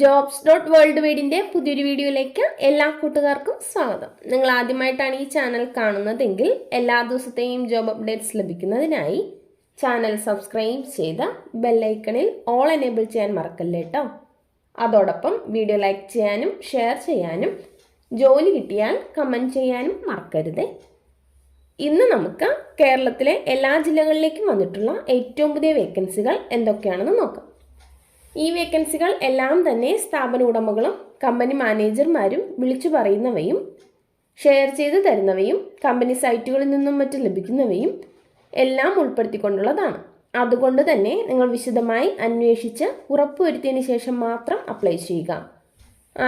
jobs.world വീടിൻ്റെ പുതിയൊരു വീഡിയോയിലേക്ക് എല്ലാ കൂട്ടുകാർക്കും സ്വാഗതം. നിങ്ങൾ ആദ്യമായിട്ടാണ് ഈ ചാനൽ കാണുന്നതെങ്കിൽ എല്ലാ ദിവസത്തെയും ജോബ് അപ്ഡേറ്റ്സ് ലഭിക്കുന്നതിനായി ചാനൽ സബ്സ്ക്രൈബ് ചെയ്ത് ബെല്ലൈക്കണിൽ ഓൾ എനേബിൾ ചെയ്യാൻ മറക്കല്ലേ കേട്ടോ. അതോടൊപ്പം വീഡിയോ ലൈക്ക് ചെയ്യാനും ഷെയർ ചെയ്യാനും ജോലി കിട്ടിയാൽ കമൻറ്റ് ചെയ്യാനും മറക്കരുത്. ഇന്ന് നമുക്ക് കേരളത്തിലെ എല്ലാ ജില്ലകളിലേക്കും വന്നിട്ടുള്ള ഏറ്റവും പുതിയ വേക്കൻസികൾ എന്തൊക്കെയാണെന്ന് നോക്കാം. ഈ വേക്കൻസികൾ എല്ലാം തന്നെ സ്ഥാപന ഉടമകളും കമ്പനി മാനേജർമാരും വിളിച്ചു പറയുന്നവയും ഷെയർ ചെയ്ത് തരുന്നവയും കമ്പനി സൈറ്റുകളിൽ നിന്നും മറ്റും ലഭിക്കുന്നവയും എല്ലാം ഉൾപ്പെടുത്തിക്കൊണ്ടുള്ളതാണ്. അതുകൊണ്ട് തന്നെ നിങ്ങൾ വിശദമായി അന്വേഷിച്ച് ഉറപ്പുവരുത്തിയതിന് ശേഷം മാത്രം അപ്ലൈ ചെയ്യുക.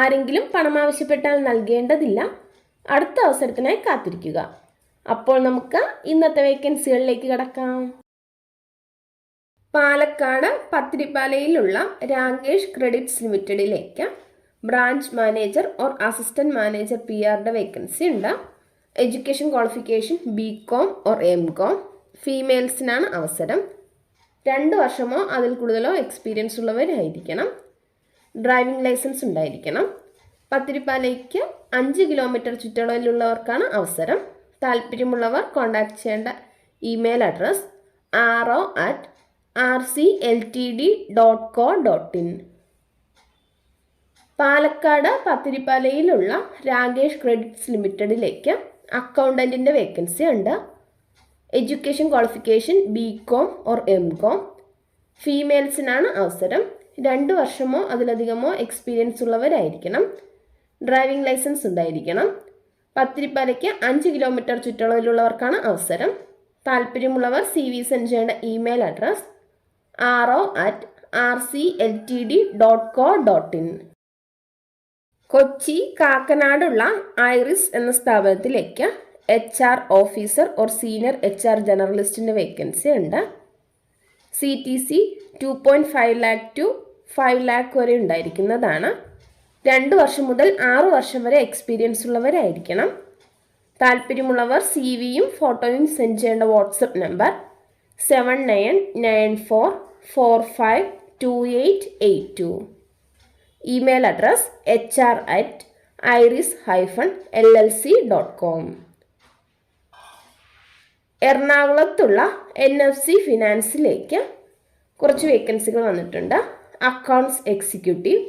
ആരെങ്കിലും പണം ആവശ്യപ്പെട്ടാൽ നൽകേണ്ടതില്ല. അടുത്ത അവസരത്തിനായി കാത്തിരിക്കുക. അപ്പോൾ നമുക്ക് ഇന്നത്തെ വേക്കൻസികളിലേക്ക് കടക്കാം. പാലക്കാട് പത്തിരിപ്പാലയിലുള്ള രാകേഷ് ക്രെഡിറ്റ്സ് ലിമിറ്റഡിലേക്ക് branch manager or assistant manager PR vacancy ഉണ്ട്. Education qualification BCom or MCom. ഫീമെയിൽസിനാണ് അവസരം. 2 വർഷമോ അതിൽ കൂടുതലോ എക്സ്പീരിയൻസ് ഉള്ളവരായിരിക്കണം. ഡ്രൈവിംഗ് ലൈസൻസ് ഉണ്ടായിരിക്കണം. പത്തിരിപ്പാലയ്ക്ക് 5 കിലോമീറ്റർ ചുറ്റളവിലുള്ളവർക്കാണ് അവസരം. താല്പര്യമുള്ളവർ കോൺടാക്ട് ചെയ്യേണ്ട ഇമെയിൽ അഡ്രസ് ro@rcltd.co.in. പാലക്കാട് പത്തിരിപ്പാലയിലുള്ള രാകേഷ് ക്രെഡിറ്റ്സ് ലിമിറ്റഡിലേക്ക് അക്കൗണ്ടൻറ്റിൻ്റെ വേക്കൻസി ഉണ്ട്. Education qualification BCom or MCom. ഫീമെയിൽസിനാണ് അവസരം. 2 വർഷമോ അതിലധികമോ എക്സ്പീരിയൻസ് ഉള്ളവരായിരിക്കണം. ഡ്രൈവിംഗ് ലൈസൻസ് ഉണ്ടായിരിക്കണം. പത്തിരിപ്പാലയ്ക്ക് 5 കിലോമീറ്റർ ചുറ്റളവിലുള്ളവർക്കാണ് അവസരം. താല്പര്യമുള്ളവർ CV സെൻഡ് ചെയ്യേണ്ട ഇമെയിൽ അഡ്രസ് ro@rcltd.co.in. കൊച്ചി കാക്കനാടുള്ള ഐറിസ് എന്ന സ്ഥാപനത്തിലേക്ക് HR officer or senior HR ജനറലിസ്റ്റിൻ്റെ വേക്കൻസി ഉണ്ട്. CTC 2.5 lakh to 5 lakh വരെ ഉണ്ടായിരിക്കുന്നതാണ്. 2 വർഷം മുതൽ 6 വർഷം വരെ എക്സ്പീരിയൻസ് ഉള്ളവരായിരിക്കണം. താല്പര്യമുള്ളവർ CVയും ഫോട്ടോയും സെൻഡ് ചെയ്യേണ്ട WhatsApp number 7994452882. Email address hr@iris-llc.com. എറണാകുളത്തുള്ള NFC ഫിനാൻസിലേക്ക് കുറച്ച് വേക്കൻസികൾ വന്നിട്ടുണ്ട്. Accounts executive.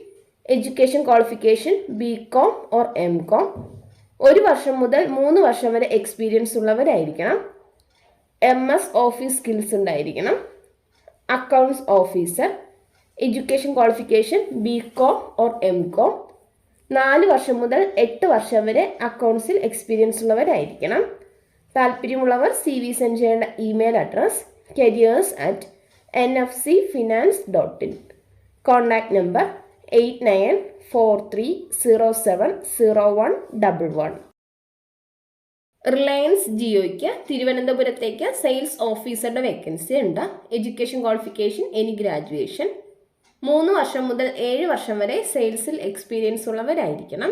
Education qualification BCom or MCom. 1 വർഷം മുതൽ 3 വർഷം വരെ എക്സ്പീരിയൻസ് ഉള്ളവരായിരിക്കണം. MS ഓഫീസ് സ്കിൽസ് ഉണ്ടായിരിക്കണം. Accounts officer. Education qualification BCom or MCom. 4 വർഷം മുതൽ 8 വർഷം വരെ അക്കൗണ്ട്സിൽ എക്സ്പീരിയൻസ് ഉള്ളവരായിരിക്കണം. താല്പര്യമുള്ളവർ CV സെൻഡ് ചെയ്യേണ്ട email address careers@nfcfinance.in. Contact number 8943070111. Reliance ജിയോയ്ക്ക് തിരുവനന്തപുരത്തേക്ക് സെയിൽസ് ഓഫീസറുടെ വേക്കൻസി ഉണ്ട്. Education qualification any graduation. 3 വർഷം മുതൽ 7 വർഷം വരെ സെയിൽസിൽ എക്സ്പീരിയൻസ് ഉള്ളവരായിരിക്കണം.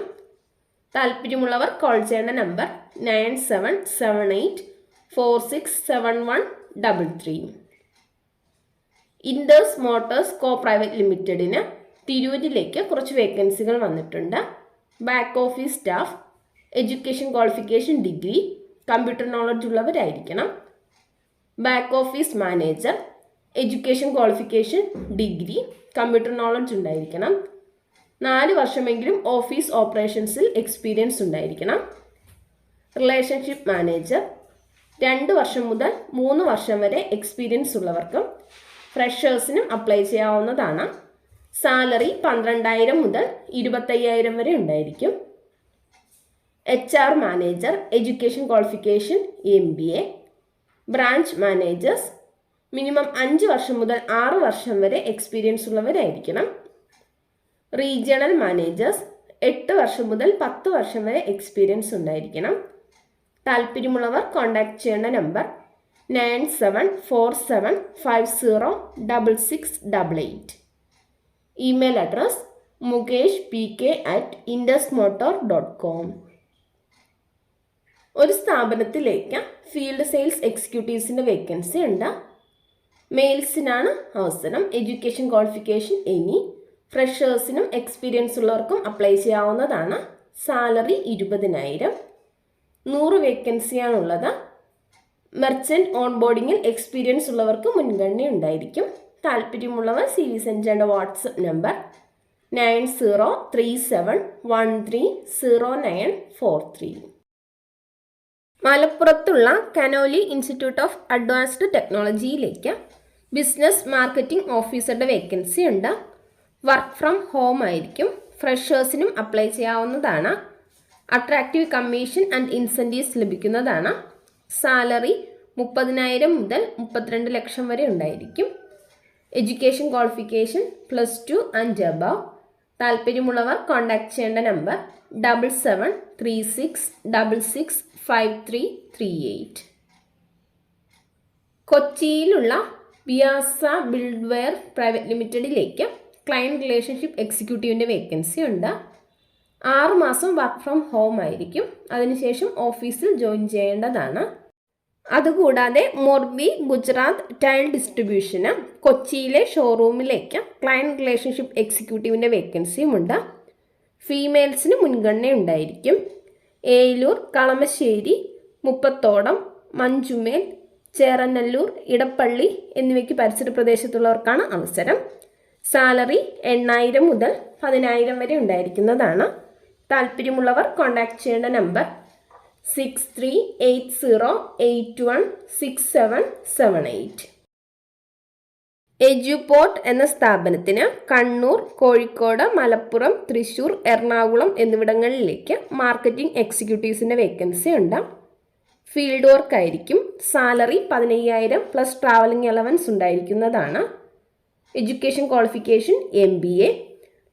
താല്പര്യമുള്ളവർ കോൾ ചെയ്യേണ്ട number 9778467133. Indus motors co private ലിമിറ്റഡിന് തിരൂരിലേക്ക് കുറച്ച് വേക്കൻസികൾ വന്നിട്ടുണ്ട്. Back office staff. Education qualification degree. Computer knowledge ഉള്ളവരായിരിക്കണം. Back office manager. Education qualification degree. Computer knowledge ഉണ്ടായിരിക്കണം. 4 വർഷമെങ്കിലും ഓഫീസ് ഓപ്പറേഷൻസിൽ എക്സ്പീരിയൻസ് ഉണ്ടായിരിക്കണം. Relationship manager. 2 വർഷം മുതൽ 3 വർഷം വരെ എക്സ്പീരിയൻസ് ഉള്ളവർക്കും ഫ്രഷേഴ്സിനും അപ്ലൈ ചെയ്യാവുന്നതാണ്. സാലറി 12,000 മുതൽ 25,000 വരെ ഉണ്ടായിരിക്കും. HR manager. Education qualification MBA. Branch managers. Minimum 5 വർഷം മുതൽ 6 വർഷം വരെ എക്സ്പീരിയൻസ് ഉള്ളവരായിരിക്കണം. Regional managers. 8 വർഷം മുതൽ 10 വർഷം വരെ എക്സ്പീരിയൻസ് ഉണ്ടായിരിക്കണം. താല്പര്യമുള്ളവർ കോൺടാക്ട് ചെയ്യേണ്ട നമ്പർ 9747506688. Email address mukeshpk@indusmotor.com. ഒരു സ്ഥാപനത്തിലേക്ക് ഫീൽഡ് സെയിൽസ് എക്സിക്യൂട്ടീവ്സിൻ്റെ വേക്കൻസി ഉണ്ട്. മെയിൽസിനാണ് അവസരം. Education qualification any. ഫ്രഷേഴ്സിനും എക്സ്പീരിയൻസ് ഉള്ളവർക്കും അപ്ലൈ ചെയ്യാവുന്നതാണ്. സാലറി 20,000. 100 വേക്കൻസിയാണുള്ളത്. മെർച്ചൻറ്റ് ഓൺബോർഡിങ്ങിൽ എക്സ്പീരിയൻസ് ഉള്ളവർക്ക് മുൻഗണന ഉണ്ടായിരിക്കും. താല്പര്യമുള്ളവർ CV സെൻഡ് ചെയ്യേണ്ട വാട്സപ്പ് നമ്പർ 9037130943. മലപ്പുറത്തുള്ള കനോലി ഇൻസ്റ്റിറ്റ്യൂട്ട് ഓഫ് അഡ്വാൻസ്ഡ് ടെക്നോളജിയിലേക്ക് ബിസിനസ് മാർക്കറ്റിംഗ് ഓഫീസറുടെ വേക്കൻസി ഉണ്ട്. വർക്ക് ഫ്രം ഹോം ആയിരിക്കും. ഫ്രഷേഴ്സിനും അപ്ലൈ ചെയ്യാവുന്നതാണ്. അട്രാക്റ്റീവ് കമ്മീഷൻ ആൻഡ് ഇൻസെൻറ്റീവ്സ് ലഭിക്കുന്നതാണ്. സാലറി 30,000 മുതൽ 32 ലക്ഷം വരെ ഉണ്ടായിരിക്കും. Education qualification +2 and above. താല്പര്യമുള്ളവർ കോൺടാക്ട് ചെയ്യേണ്ട നമ്പർ 7736665338. കൊച്ചിയിലുള്ള വിയാസ ബിൽഡ്വെയർ പ്രൈവറ്റ് ലിമിറ്റഡിലേക്ക് ക്ലയൻറ്റ് റിലേഷൻഷിപ്പ് എക്സിക്യൂട്ടീവിൻ്റെ വേക്കൻസി ഉണ്ട്. 6 മാസം വർക്ക് ഫ്രം ഹോം ആയിരിക്കും. അതിനുശേഷം ഓഫീസിൽ ജോയിൻ ചെയ്യേണ്ടതാണ്. അതുകൂടാതെ മൊർബി ഗുജറാത്ത് ടൈൽ ഡിസ്ട്രിബ്യൂഷന് കൊച്ചിയിലെ ഷോറൂമിലേക്ക് ക്ലയൻറ്റ് റിലേഷൻഷിപ്പ് എക്സിക്യൂട്ടീവിൻ്റെ വേക്കൻസിയുമുണ്ട്. ഫീമെയിൽസിന് മുൻഗണന ഉണ്ടായിരിക്കും. ഏലൂർ, കളമശ്ശേരി, മുപ്പത്തോടം, മഞ്ചുമേൽ, ചേറനല്ലൂർ, ഇടപ്പള്ളി എന്നിവയ്ക്ക് പരിസര പ്രദേശത്തുള്ളവർക്കാണ് അവസരം. സാലറി 8,000 മുതൽ 10,000 വരെ ഉണ്ടായിരിക്കുന്നതാണ്. താല്പര്യമുള്ളവർ കോൺടാക്ട് ചെയ്യേണ്ട നമ്പർ 6380816778. എജ്യുപോർട്ട് എന്ന സ്ഥാപനത്തിന് കണ്ണൂർ, കോഴിക്കോട്, മലപ്പുറം, തൃശ്ശൂർ, എറണാകുളം എന്നിവിടങ്ങളിലേക്ക് മാർക്കറ്റിംഗ് എക്സിക്യൂട്ടീവ്സിൻ്റെ വേക്കൻസി ഉണ്ട്. ഫീൽഡ് വർക്ക് ആയിരിക്കും. സാലറി 15,000 പ്ലസ് ട്രാവലിംഗ് അലവൻസ് ഉണ്ടായിരിക്കുന്നതാണ്. Education qualification MBA.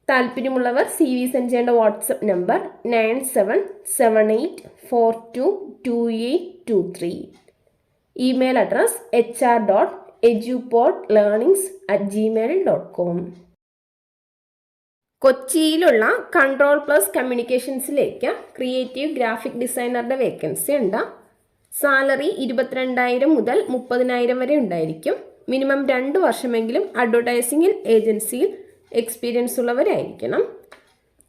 താല്പര്യമുള്ളവർ CV സെൻഡ് ചെയ്യേണ്ട WhatsApp number 9778422823. Email address hr.eduportlearnings@gmail.com. കൊച്ചിയിലുള്ള കൺട്രോൾ പ്ലസ് കമ്മ്യൂണിക്കേഷൻസിലേക്ക് ക്രിയേറ്റീവ് ഗ്രാഫിക് ഡിസൈനറുടെ വേക്കൻസി ഉണ്ട്. സാലറി 22,000 മുതൽ 30,000 വരെ ഉണ്ടായിരിക്കും. മിനിമം 2 വർഷമെങ്കിലും അഡ്വർടൈസിംഗ് ഏജൻസിയിൽ എക്സ്പീരിയൻസ് ഉള്ളവരായിരിക്കണം.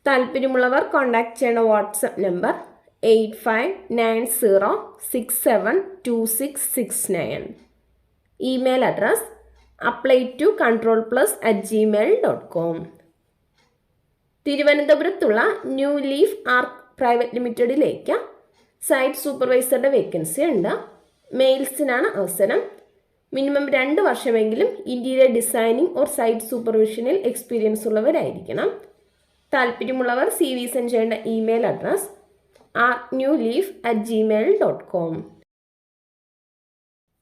താല്പര്യമുള്ളവർ കോൺടാക്ട് ചെയ്യണ WhatsApp number 8590672669. Email address apply2controlplus@gmail.com. തിരുവനന്തപുരത്തുള്ള ന്യൂ ലീഫ് ആർക്ക് പ്രൈവറ്റ് ലിമിറ്റഡിലേക്ക് സൈറ്റ് സൂപ്പർവൈസറുടെ വേക്കൻസി ഉണ്ട്. മെയിൽസിനാണ് അവസരം. മിനിമം 2 വർഷമെങ്കിലും ഇൻറ്റീരിയർ ഡിസൈനിങ് ഓർ സൈറ്റ് സൂപ്പർവിഷനിൽ എക്സ്പീരിയൻസ് ഉള്ളവരായിരിക്കണം. താല്പര്യമുള്ളവർ CV സെൻഡ് ചെയ്യേണ്ട ഇമെയിൽ അഡ്രസ് artnewleaf@gmail.com.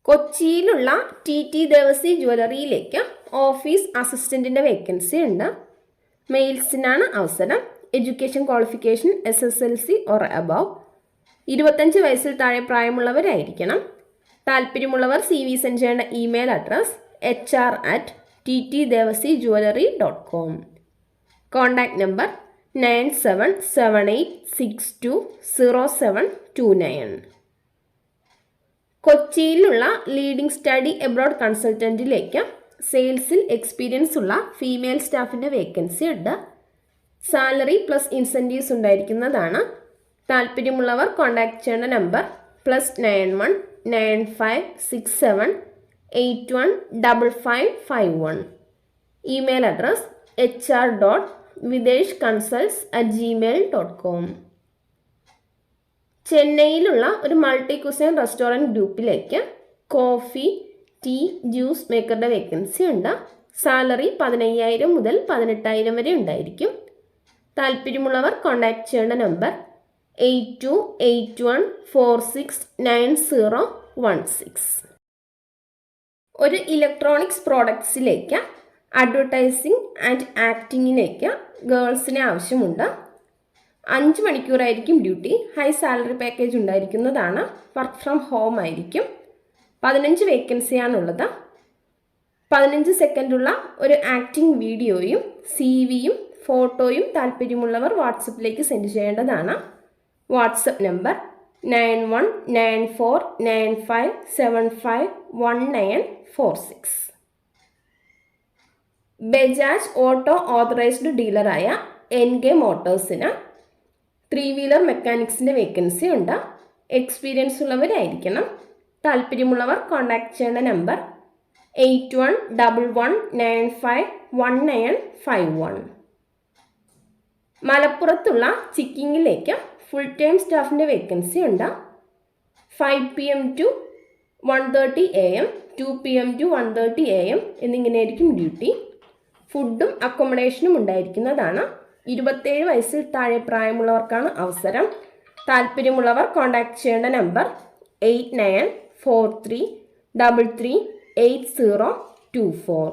കൊച്ചിയിലുള്ള TT ദേവസി ജ്വല്ലറിയിലേക്ക് ഓഫീസ് അസിസ്റ്റൻറ്റിൻ്റെ വേക്കൻസി ഉണ്ട്. മെയിൽസിനാണ് അവസരം. Education qualification SSLC or above. 25 വയസ്സിൽ താഴെ പ്രായമുള്ളവരായിരിക്കണം. താല്പര്യമുള്ളവർ CV സെൻഡ് ചെയ്യേണ്ട email address hr@ttdevasijewellery.com. Contact number 9778620729. കൊച്ചിയിലുള്ള ലീഡിംഗ് സ്റ്റഡി എബ്രോഡ് കൺസൾട്ടൻറ്റിലേക്ക് സെയിൽസിൽ എക്സ്പീരിയൻസ് ഉള്ള ഫീമെയിൽ സ്റ്റാഫിൻ്റെ വേക്കൻസി ഉണ്ട്. സാലറി പ്ലസ് ഇൻസെൻറ്റീവ്സ് ഉണ്ടായിരിക്കുന്നതാണ്. താല്പര്യമുള്ളവർ കോൺടാക്ട് ചെയ്യേണ്ട നമ്പർ +919567815551. Email address hr.videshconsults@gmail.com. ചെന്നൈയിലുള്ള ഒരു മൾട്ടി കുസൈൻ റെസ്റ്റോറൻറ്റ് ഗ്രൂപ്പിലേക്ക് കോഫി, ടീ, ജ്യൂസ് മേക്കറുടെ വേക്കൻസി ഉണ്ട്. സാലറി 15,000 മുതൽ 18,000 വരെ ഉണ്ടായിരിക്കും. താല്പര്യമുള്ളവർ കോൺടാക്ട് ചെയ്യേണ്ട നമ്പർ 8281469016. ഒരു ഇലക്ട്രോണിക്സ് പ്രോഡക്ട്സിലേക്ക് അഡ്വർടൈസിംഗ് ആൻഡ് ആക്ടിങ്ങിലേക്ക് ഗേൾസിനെ ആവശ്യമുണ്ട്. 5 മണിക്കൂറായിരിക്കും ഡ്യൂട്ടി. ഹൈ സാലറി പാക്കേജ് ഉണ്ടായിരിക്കുന്നതാണ്. വർക്ക് ഫ്രം ഹോം ആയിരിക്കും. 15 വേക്കൻസിയാണുള്ളത്. 15 സെക്കൻഡുള്ള ഒരു ആക്ടിംഗ് വീഡിയോയും CVയും ഫോട്ടോയും താല്പര്യമുള്ളവർ വാട്സപ്പിലേക്ക് സെൻഡ് ചെയ്യേണ്ടതാണ്. WhatsApp number 919495751946. Bajaj auto authorised ഡീലറായ NK മോട്ടോഴ്സിന് 3 വീലർ മെക്കാനിക്സിൻ്റെ വേക്കൻസി ഉണ്ട്. എക്സ്പീരിയൻസ് ഉള്ളവരായിരിക്കണം. താല്പര്യമുള്ളവർ കോൺടാക്ട് ചെയ്യേണ്ട നമ്പർ 8111951951. മലപ്പുറത്തുള്ള ചിക്കിങ്ങിലേക്ക് ഫുൾ ടൈം സ്റ്റാഫിൻ്റെ വേക്കൻസി ഉണ്ട്. 5 PM to 1:30 AM, 2 PM to 1:30 AM എന്നിങ്ങനെയായിരിക്കും ഡ്യൂട്ടി. ഫുഡും അക്കോമഡേഷനും ഉണ്ടായിരിക്കുന്നതാണ്. 27 വയസ്സിൽ താഴെ പ്രായമുള്ളവർക്കാണ് അവസരം. താല്പര്യമുള്ളവർ കോൺടാക്ട് ചെയ്യേണ്ട നമ്പർ 8943338024.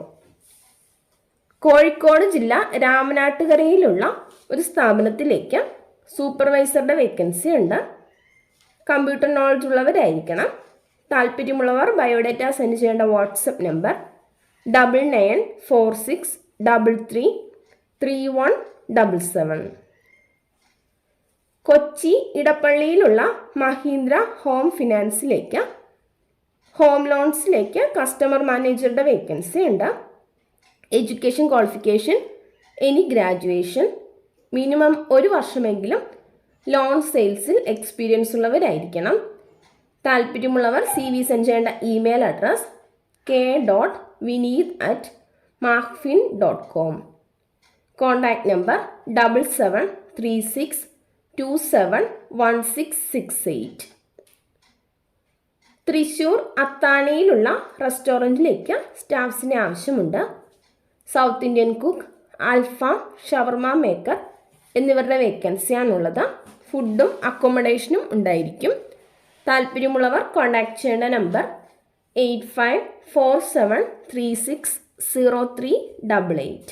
കോഴിക്കോട് ജില്ല രാമനാട്ടുകരയിലുള്ള ഒരു സ്ഥാപനത്തിലേക്ക് സൂപ്പർവൈസറുടെ വേക്കൻസി ഉണ്ട്. കമ്പ്യൂട്ടർ നോളജ് ഉള്ളവരായിരിക്കണം. താല്പര്യമുള്ളവർ ബയോഡേറ്റ സെൻഡ് ചെയ്യേണ്ട വാട്സപ്പ് നമ്പർ 9946333177. കൊച്ചി ഇടപ്പള്ളിയിലുള്ള മഹീന്ദ്ര ഹോം ഫിനാൻസിലേക്ക് ഹോം ലോൺസിലേക്ക് കസ്റ്റമർ മാനേജറുടെ വേക്കൻസി ഉണ്ട്. Education qualification any graduation, minimum 1 വർഷമെങ്കിലും ലോൺ സെയിൽസിൽ എക്സ്പീരിയൻസ് ഉള്ളവരായിരിക്കണം. താല്പര്യമുള്ളവർ CV സെൻഡ് ചെയ്യേണ്ട email address k.vineet@markfin.com. Contact number 7736271668. Thrissur അത്താണിയിലുള്ള റെസ്റ്റോറൻറ്റിലേക്ക് സ്റ്റാഫ്സിനെ ആവശ്യമുണ്ട്. സൗത്ത് ഇന്ത്യൻ കുക്ക്, അൽഫാം, ഷവർമ മേക്കർ എന്നിവരുടെ വേക്കൻസിയാണുള്ളത്. ഫുഡും അക്കോമഡേഷനും ഉണ്ടായിരിക്കും. താല്പര്യമുള്ളവർ കോൺടാക്ട് ചെയ്യേണ്ട നമ്പർ 8547360388.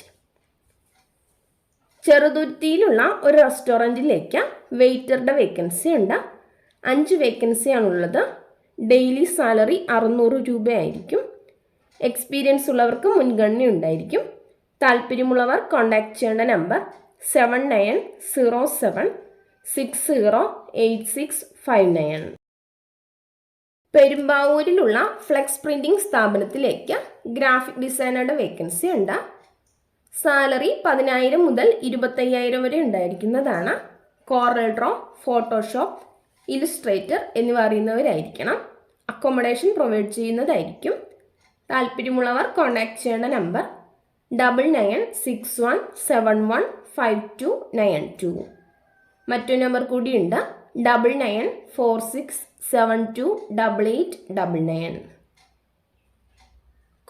ചെറുതുരുത്തിയിലുള്ള ഒരു റെസ്റ്റോറൻറ്റിലേക്ക് വെയ്റ്ററുടെ വേക്കൻസി ഉണ്ട്. 5 വേക്കൻസിയാണുള്ളത്. ഡെയിലി സാലറി 600 രൂപയായിരിക്കും. എക്സ്പീരിയൻസ് ഉള്ളവർക്ക് മുൻഗണന ഉണ്ടായിരിക്കും. താല്പര്യമുള്ളവർ കോൺടാക്ട് ചെയ്യേണ്ട നമ്പർ 7907608659. പെരുമ്പാവൂരിലുള്ള ഫ്ലെക്സ് പ്രിൻറ്റിംഗ് സ്ഥാപനത്തിലേക്ക് ഗ്രാഫിക് ഡിസൈനറുടെ വേക്കൻസി ഉണ്ട്. സാലറി 10,000 മുതൽ 25,000 വരെ ഉണ്ടായിരിക്കുന്നതാണ്. കോറൽ ഡ്രോ, ഫോട്ടോഷോപ്പ്, ഇലുസ്ട്രേറ്റർ എന്നിവ അറിയുന്നവരായിരിക്കണം. അക്കോമഡേഷൻ പ്രൊവൈഡ് ചെയ്യുന്നതായിരിക്കും. താല്പര്യമുള്ളവർ കോൺടാക്ട് ചെയ്യേണ്ട നമ്പർ 9961715292. മറ്റൊരു നമ്പർ കൂടിയുണ്ട് 9946728899.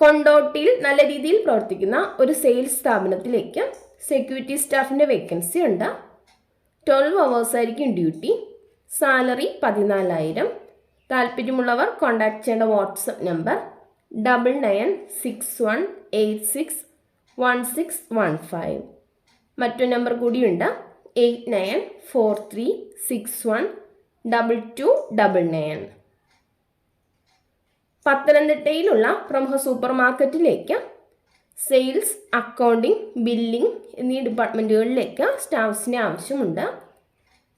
കൊണ്ടോട്ടിയിൽ നല്ല രീതിയിൽ പ്രവർത്തിക്കുന്ന ഒരു സെയിൽസ് സ്ഥാപനത്തിലേക്ക് സെക്യൂരിറ്റി സ്റ്റാഫിൻ്റെ വേക്കൻസി ഉണ്ട്. 12 hours ആയിരിക്കും ഡ്യൂട്ടി. സാലറി 14,000. താല്പര്യമുള്ളവർ കോൺടാക്ട് ചെയ്യേണ്ട വാട്സപ്പ് നമ്പർ 9961861615. മറ്റൊരു നമ്പർ കൂടിയുണ്ട് 8943612299. പത്തനംതിട്ടയിലുള്ള പ്രമുഖ സൂപ്പർ മാർക്കറ്റിലേക്ക് സെയിൽസ്, അക്കൗണ്ടിംഗ്, ബില്ലിംഗ് എന്നീ ഡിപ്പാർട്ട്മെൻറ്റുകളിലേക്ക് സ്റ്റാഫ്സിനെ ആവശ്യമുണ്ട്.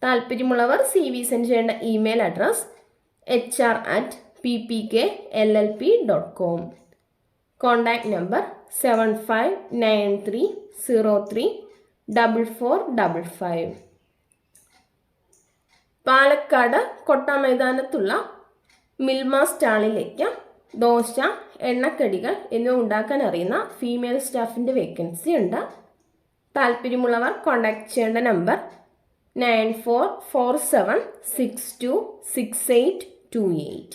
താല്പര്യമുള്ളവർ CV സെൻഡ് ചെയ്യേണ്ട email address hr@ppkllp.com. Contact number 7593034455. Palakkad കൊട്ടാമൈതാനത്തുള്ള മിൽമ സ്റ്റാളിലേക്ക് ദോശ, എണ്ണക്കടികൾ എന്നിവ ഉണ്ടാക്കാൻ അറിയുന്ന ഫീമെയിൽ സ്റ്റാഫിൻ്റെ വേക്കൻസി ഉണ്ട്. താല്പര്യമുള്ളവർ കോൺടാക്ട് ചെയ്യേണ്ട നമ്പർ 9447626828.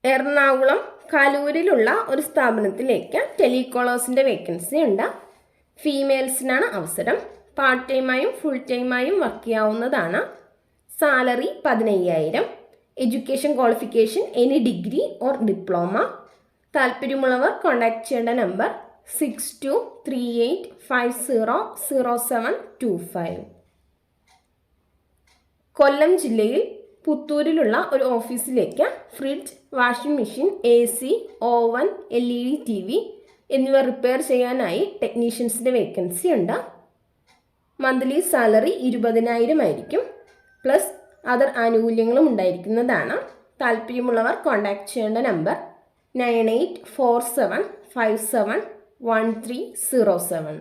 എറണാകുളം കലൂരിലുള്ള ഒരു സ്ഥാപനത്തിലേക്ക് ടെലികോളേഴ്സിൻ്റെ വേക്കൻസി ഉണ്ട്. ഫീമെയിൽസിനാണ് അവസരം. പാർട്ട് ടൈമായും ഫുൾ ടൈമായും വർക്ക് ചെയ്യാവുന്നതാണ്. Salary 15,000. Education qualification any degree or diploma. താല്പര്യമുള്ളവർ കോൺടാക്ട് ചെയ്യേണ്ട നമ്പർ 6238500725. കൊല്ലം ജില്ലയിൽ പുത്തൂരിലുള്ള ഒരു ഓഫീസിലേക്ക് fridge, washing machine, AC, oven, LED TV എന്നിവ റിപ്പയർ ചെയ്യാനായി ടെക്നീഷ്യൻസിൻ്റെ വേക്കൻസി ഉണ്ട്. മന്ത്ലി സാലറി 20,000 ആയിരിക്കും. പ്ലസ് അതർ ആനുകൂല്യങ്ങളും ഉണ്ടായിരിക്കുന്നതാണ്. താല്പര്യമുള്ളവർ കോൺടാക്ട് ചെയ്യേണ്ട നമ്പർ 984757 1307.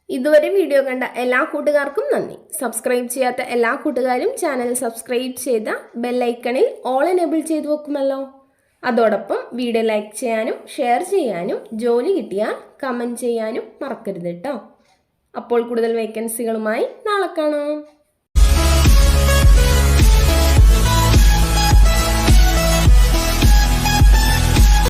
ഇതുവരെ വീഡിയോ കണ്ട എല്ലാ കൂട്ടുകാർക്കും നന്ദി. സബ്സ്ക്രൈബ് ചെയ്യാത്ത എല്ലാ കൂട്ടുകാരും ചാനൽ സബ്സ്ക്രൈബ് ചെയ്ത ബെല്ലൈക്കണിൽ ഓൾ എനേബിൾ ചെയ്തു വെക്കുമല്ലോ. അതോടൊപ്പം വീഡിയോ ലൈക്ക് ചെയ്യാനും ഷെയർ ചെയ്യാനും ജോലി കിട്ടിയാൽ കമൻറ്റ് ചെയ്യാനും മറക്കരുത് കേട്ടോ. അപ്പോൾ കൂടുതൽ വേക്കൻസികളുമായി നാളെ കാണാം.